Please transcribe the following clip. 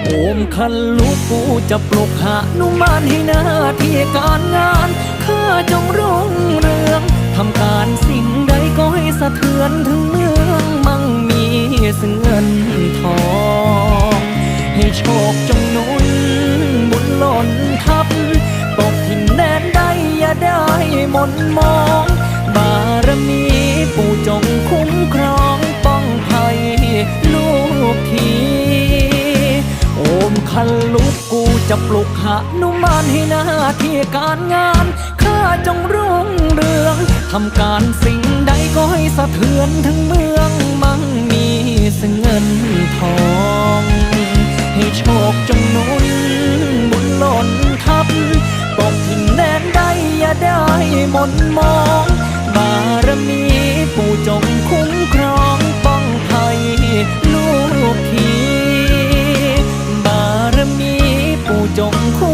โอมคันลูกกูจะปลุกหนุมานให้หน้าที่การงานข้าจงรุ่งเรืองทำการสิ่งใดก็ให้สะเทือนถึงเมืองมั่งมีซึ่งเงินทองให้โชคจงหนุนบุญหล่นทับตกถิ่นแดนใดอย่าได้หม่นมองบารมีปู่จงคุ้มครองป้องภัยลูกทีโอมคันลูกกูจะปลุกหนุมานให้หน้าที่การงานข้าจงรุ่งเรืองทำการสิ่งใดก็ให้สะเทือนทั้งเมืองมั่งมีซึ่งเงินทองให้โชคจงหนุนบุญหล่นทับตกถิ่นแดนใดอย่าได้หม่นมองบารมีปู่จงคุ้มครองป้องภัยลูกทีบารมีปู่จงคุ้ม